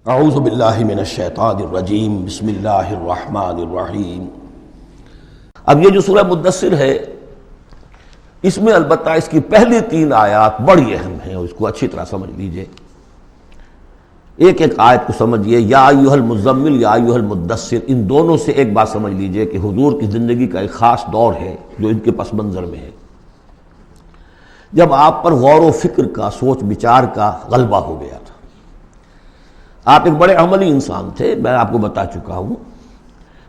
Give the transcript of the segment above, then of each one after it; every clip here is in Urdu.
اعوذ باللہ من الشیطان الرجیم بسم اللہ الرحمن الرحیم۔ اب یہ جو سورہ مدثر ہے اس میں البتہ اس کی پہلی 3 آیات بڑی اہم ہیں اور اس کو اچھی طرح سمجھ لیجئے۔ ایک ایک آیت کو سمجھیے، یا ایھا المزمل یا ایھا المدثر، ان دونوں سے ایک بات سمجھ لیجئے کہ حضور کی زندگی کا ایک خاص دور ہے جو ان کے پس منظر میں ہے، جب آپ پر غور و فکر کا، سوچ بچار کا غلبہ ہو گیا تھا۔ آپ ایک بڑے عملی انسان تھے، میں آپ کو بتا چکا ہوں۔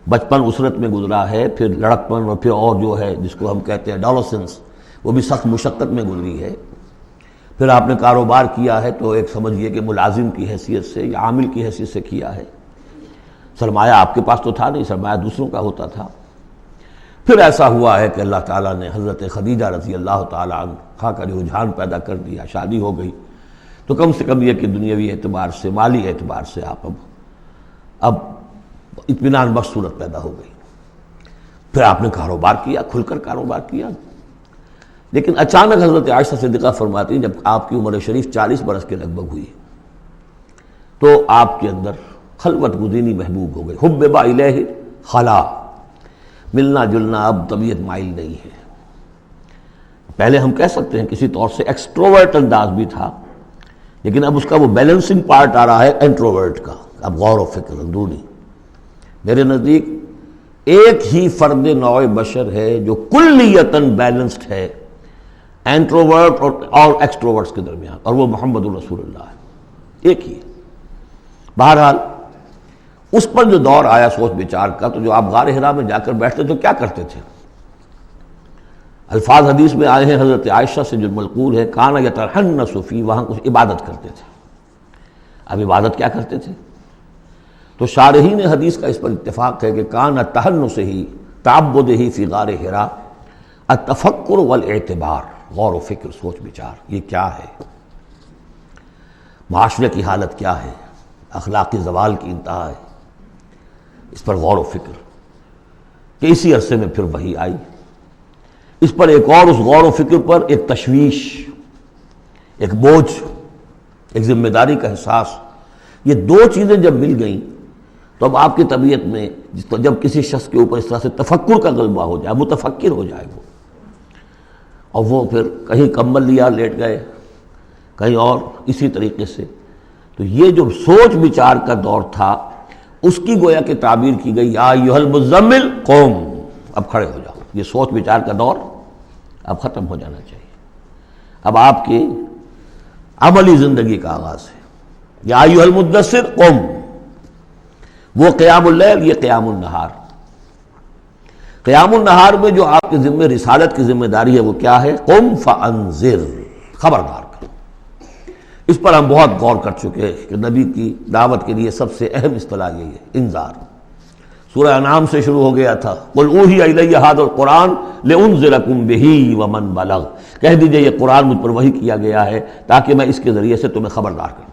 بچپن اسرت میں گزرا ہے، پھر لڑکپن اور پھر اور جو ہے جس کو ہم کہتے ہیں ڈالوسنس، وہ بھی سخت مشقت میں گزری ہے۔ پھر آپ نے کاروبار کیا ہے تو ایک سمجھیے کہ ملازم کی حیثیت سے یا عامل کی حیثیت سے کیا ہے۔ سرمایہ آپ کے پاس تو تھا نہیں، سرمایہ دوسروں کا ہوتا تھا۔ پھر ایسا ہوا ہے کہ اللہ تعالیٰ نے حضرت خدیجہ رضی اللہ تعالیٰ عنہا کا رجحان پیدا کر دیا، شادی ہو گئی، تو کم سے کم یہ کہ دنیاوی اعتبار سے، مالی اعتبار سے آپ اب اطمینان بخش صورت پیدا ہو گئی۔ پھر آپ نے کاروبار کیا، کھل کر کاروبار کیا، لیکن اچانک حضرت عائشہ صدیقہ فرماتی ہیں جب آپ کی عمر شریف 40 برس کے لگ بھگ ہوئی تو آپ کے اندر خلوت گزینی محبوب ہو گئی، حبب الیہ خلا، ملنا جلنا اب طبیعت مائل نہیں ہے۔ پہلے ہم کہہ سکتے ہیں کسی طور سے ایکسٹروورٹ انداز بھی تھا، لیکن اب اس کا وہ بیلنسنگ پارٹ آ رہا ہے انٹروورٹ کا۔ اب غور و فکر اندرونی، میرے نزدیک ایک ہی فرد نوع بشر ہے جو کلیتاً بیلنسڈ ہے انٹروورٹ اور ایکسٹروورٹس کے درمیان، اور وہ محمد الرسول اللہ ہے، ایک ہی۔ بہرحال اس پر جو دور آیا سوچ بچار کا، تو جو آپ غار حرا میں جا کر بیٹھتے تو کیا کرتے تھے؟ الفاظ حدیث میں آئے ہیں حضرت عائشہ سے جو منقول ہے، کانا یتحنس فی، وہاں کچھ عبادت کرتے تھے۔ اب عبادت کیا کرتے تھے؟ تو شارحین حدیث کا اس پر اتفاق ہے کہ کانا تحنسہ تعبدہ فی غار حرا التفکر والاعتبار، غور و فکر، سوچ بچار، یہ کیا ہے، معاشرے کی حالت کیا ہے، اخلاقی زوال کی انتہا ہے، اس پر غور و فکر۔ کہ اسی عرصے میں پھر وحی آئی، اس پر ایک اور، اس غور و فکر پر ایک تشویش، ایک بوجھ، ایک ذمہ داری کا احساس۔ یہ دو چیزیں جب مل گئیں تو اب آپ کی طبیعت میں جب کسی شخص کے اوپر اس طرح سے تفکر کا غلبہ ہو جائے، متفکر ہو جائے وہ، اور وہ پھر کہیں کمبل لیا لیٹ گئے، کہیں اور اسی طریقے سے، تو یہ جو سوچ بچار کا دور تھا اس کی گویا کہ تعبیر کی گئی، یا ایھا المزمل قم، اب کھڑے ہو جاؤ۔ یہ سوچ بچار کا دور اب ختم ہو جانا چاہیے، اب آپ کی عملی زندگی کا آغاز ہے۔ یا ایھا المدثر قم، وہ قیام اللیل، یہ قیام النہار۔ قیام النہار میں جو آپ کے ذمہ رسالت کی ذمہ داری ہے وہ کیا ہے؟ قم فانذر، خبردار کرو۔ اس پر ہم بہت غور کر چکے ہیں کہ نبی کی دعوت کے لیے سب سے اہم اصطلاح یہی ہے، انذار۔ سورہ انعام سے شروع ہو گیا تھا، قل اوحی الی ھذا القرآن لانذرکم بہ ومن بلغ، کہہ دیجئے یہ قرآن مجھ پر وحی کیا گیا ہے تاکہ میں اس کے ذریعے سے تمہیں خبردار کروں۔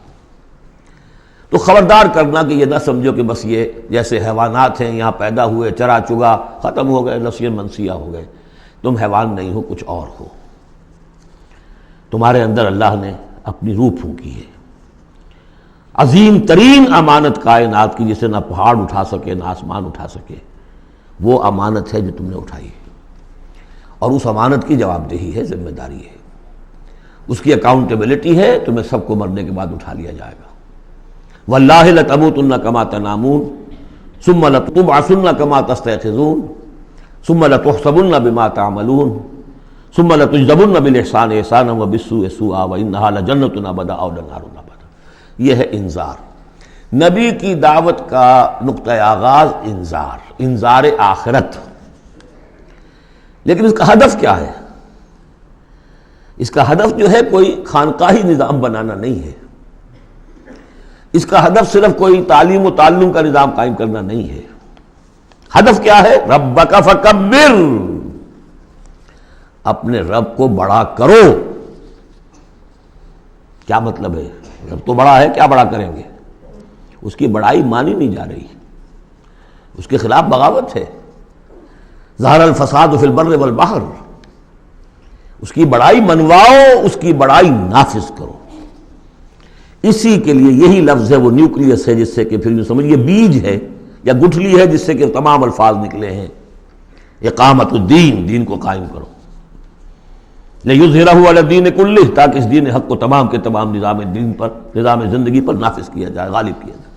تو خبردار کرنا کہ یہ نہ سمجھو کہ بس یہ جیسے حیوانات ہیں، یہاں پیدا ہوئے، چرا چگا، ختم ہو گئے، نسیاں منسیہ ہو گئے۔ تم حیوان نہیں ہو، کچھ اور ہو، تمہارے اندر اللہ نے اپنی روح پھونکی ہے۔ عظیم ترین امانت کائنات کی، جسے نہ پہاڑ اٹھا سکے نہ آسمان اٹھا سکے، وہ امانت ہے جو تم نے اٹھائی ہے، اور اس امانت کی جواب دہی ہے، ذمہ داری ہے، اس کی اکاؤنٹیبلٹی ہے، تمہیں سب کو مرنے کے بعد اٹھا لیا جائے گا۔ واللہ لتموتن کما تنامون ثم لتبعثن کما تستيقظون ثم لتحسبن بما تعملون ثم لتجزون بالاحسان احسانا وبالسوء سوءا وانها لجنة ابدا او نار ابدا۔ یہ ہے انذار۔ نبی کی دعوت کا نقطۂ آغاز انذار آخرت، لیکن اس کا ہدف کیا ہے؟ اس کا ہدف جو ہے کوئی خانقاہی نظام بنانا نہیں ہے، اس کا ہدف صرف کوئی تعلیم و تعلم کا نظام قائم کرنا نہیں ہے۔ ہدف کیا ہے؟ ربک فکبر، اپنے رب کو بڑا کرو۔ کیا مطلب ہے؟ رب تو بڑا ہے، کیا بڑا کریں گے؟ اس کی بڑائی مانی نہیں جا رہی، اس کے خلاف بغاوت ہے۔ ظہر الفساد فی البر والبحر، اس کی بڑائی منواؤ، اس کی بڑائی نافذ کرو۔ اسی کے لیے یہی لفظ ہے وہ نیوکلیس ہے، جس سے کہ پھر یوں سمجھیے بیج ہے یا گٹھلی ہے جس سے کہ تمام الفاظ نکلے ہیں۔ اقامت الدین، دین کو قائم کرو، لِیُظْہِرَهُ عَلَى الدِّینِ کُلِّهِ، تاکہ اس دین حق کو تمام کے تمام نظام دین پر، نظام زندگی پر نافذ کیا جائے، غالب کیا جائے۔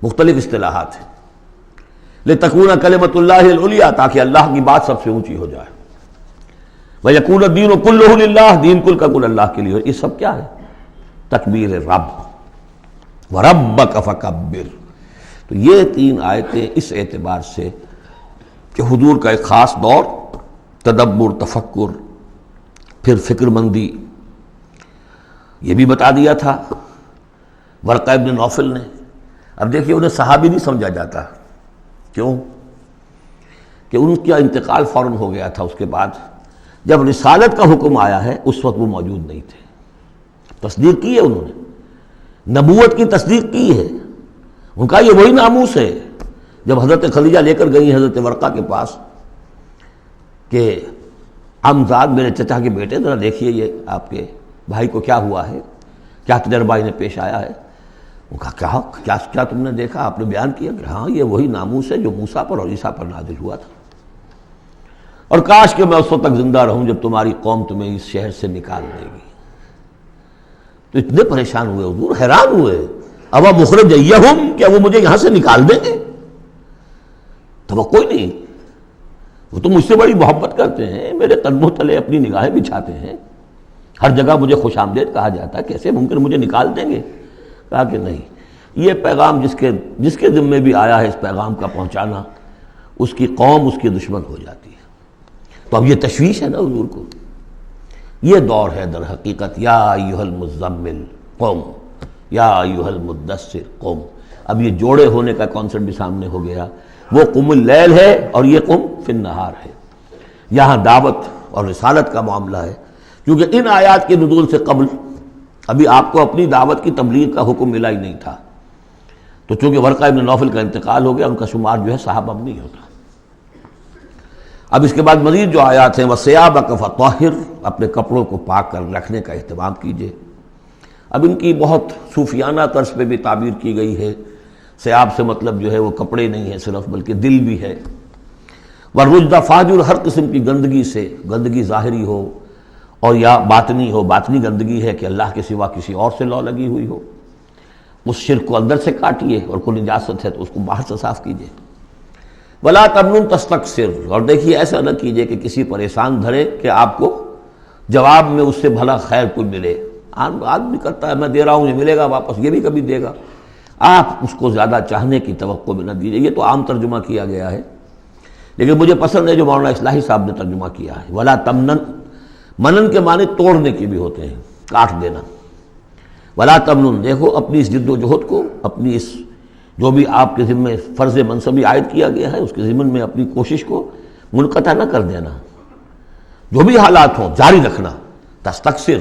مختلف اصطلاحات ہیں۔ لِتَكُونَ کلمۃ اللہ العلیٰ، تاکہ اللہ کی بات سب سے اونچی ہو جائے۔ وَيَكُونَ الدِّینُ كُلُّهُ لِلَّهِ، دین کل کا کل اللہ کے لیے۔ یہ سب کیا ہے؟ تکبیر رب، وَرَبَّكَ فَكَبِّرْ۔ تو یہ تین آیتیں اس اعتبار سے کہ حضور کا ایک خاص دور، تدبر، تفکر، پھر فکر مندی، یہ بھی بتا دیا تھا ورقہ ابن نوفل نے۔ اب دیکھیے انہیں صحابی نہیں سمجھا جاتا، کیوں؟ کہ ان کا انتقال فوراً ہو گیا تھا۔ اس کے بعد جب رسالت کا حکم آیا ہے اس وقت وہ موجود نہیں تھے۔ تصدیق کی ہے انہوں نے، نبوت کی تصدیق کی ہے، ان کا یہ وہی ناموس ہے۔ جب حضرت خدیجہ لے کر گئی حضرت ورقہ کے پاس کہ عمزاد میرے چچا کے بیٹے، ذرا دیکھیے یہ آپ کے بھائی کو کیا ہوا ہے، کیا تجربہ انہیں پیش آیا ہے۔ وہ کہا کیا تم نے دیکھا؟ آپ نے بیان کیا کہ ہاں یہ وہی ناموس ہے جو موسیٰ پر اور عیسیٰ پر نازل ہوا تھا، اور کاش کہ میں اس وقت تک زندہ رہوں جب تمہاری قوم تمہیں اس شہر سے نکال دے گی۔ تو اتنے پریشان ہوئے حضور، حیران ہوئے، اب مخرجیہم، کیا وہ مجھے یہاں سے نکال دیں گے؟ توقع ہی نہیں، وہ تو مجھ سے بڑی محبت کرتے ہیں، میرے قدموں تلے اپنی نگاہیں بچھاتے ہیں، ہر جگہ مجھے خوش آمدید کہا جاتا ہے، کیسے ممکن مجھے نکال دیں گے؟ کہا کہ نہیں، یہ پیغام جس کے ذمے بھی آیا ہے اس پیغام کا پہنچانا، اس کی قوم اس کی دشمن ہو جاتی ہے۔ تو اب یہ تشویش ہے نا حضور کو۔ یہ دور ہے در حقیقت یا ایھا المزمل قم، یا ایھا المدثر قم۔ اب یہ جوڑے ہونے کا کانسیپٹ بھی سامنے ہو گیا، وہ قم اللیل ہے اور یہ قم فی النہار ہے۔ یہاں دعوت اور رسالت کا معاملہ ہے، کیونکہ ان آیات کے نزول سے قبل ابھی آپ کو اپنی دعوت کی تبلیغ کا حکم ملا ہی نہیں تھا۔ تو چونکہ ورقہ ابن نوفل کا انتقال ہو گیا، ان کا شمار جو ہے صحابہ میں نہیں ہوتا۔ اب اس کے بعد مزید جو آیات ہیں، وَثِيَابَكَ فَطَهِّرْ، اپنے کپڑوں کو پاک کر رکھنے کا اہتمام کیجیے۔ اب ان کی بہت صوفیانہ طرز پہ بھی تعبیر کی گئی ہے۔ ثیاب سے مطلب جو ہے وہ کپڑے نہیں ہے صرف، بلکہ دل بھی ہے۔ وَالرُّجْزَ فَاجُر، ہر قسم کی گندگی سے، گندگی ظاہری ہو اور یا باطنی ہو۔ باطنی گندگی ہے کہ اللہ کے سوا کسی اور سے لو لگی ہوئی ہو، اس شرک کو اندر سے کاٹیے، اور کوئی نجاست ہے تو اس کو باہر سے صاف کیجیے۔ وَلَا تَمْنُنْ تَسْتَكْثِرْ، اور دیکھیے ایسا نہ کیجیے کہ کسی پر احسان دھرے کہ آپ کو جواب میں اس سے بھلا خیر کوئی ملے۔ آدمی کرتا ہے میں دے رہا ہوں یہ ملے گا واپس، یہ بھی کبھی دے گا، آپ اس کو زیادہ چاہنے کی توقع بھی نہ دیجیے۔ یہ تو عام ترجمہ کیا گیا ہے، لیکن مجھے پسند ہے جو مولانا اصلاحی صاحب نے ترجمہ کیا ہے، وَلَا تَمْنَنْ، منن کے معنی توڑنے کے بھی ہوتے ہیں، کاٹ دینا۔ وَلَا تَمْنُنْ، دیکھو اپنی اس جد و جہد کو، اپنی اس جو بھی آپ کے ذمے فرض منصبی عائد کیا گیا ہے اس کے ضمن میں اپنی کوشش کو منقطع نہ کر دینا، جو بھی حالات ہوں جاری رکھنا۔ تستکثر،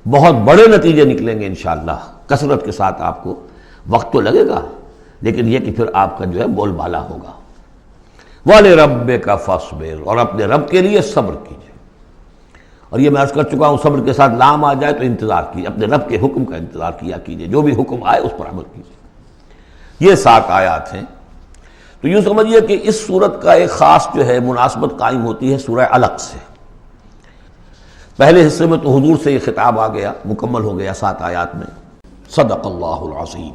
بہت بڑے نتیجے نکلیں گے انشاءاللہ، کثرت کے ساتھ آپ کو وقت تو لگے گا، لیکن یہ کہ پھر آپ کا جو ہے بول بالا ہوگا۔ وَلِرَبِّكَ فَاصْبِرْ، اور اپنے رب کے لیے صبر کیجیے۔ اور یہ میں عرض کر چکا ہوں، صبر کے ساتھ لام آ جائے تو انتظار کیجیے، اپنے رب کے حکم کا انتظار کیا کیجیے، جو بھی حکم آئے اس پر عمل کیجیے۔ یہ 7 آیات ہیں۔ تو یوں سمجھیے کہ اس سورت کا ایک خاص جو ہے مناسبت قائم ہوتی ہے سورہ علق سے۔ پہلے حصے میں تو حضور سے یہ خطاب آ گیا، مکمل ہو گیا 7 آیات میں۔ صدق اللہ العظیم۔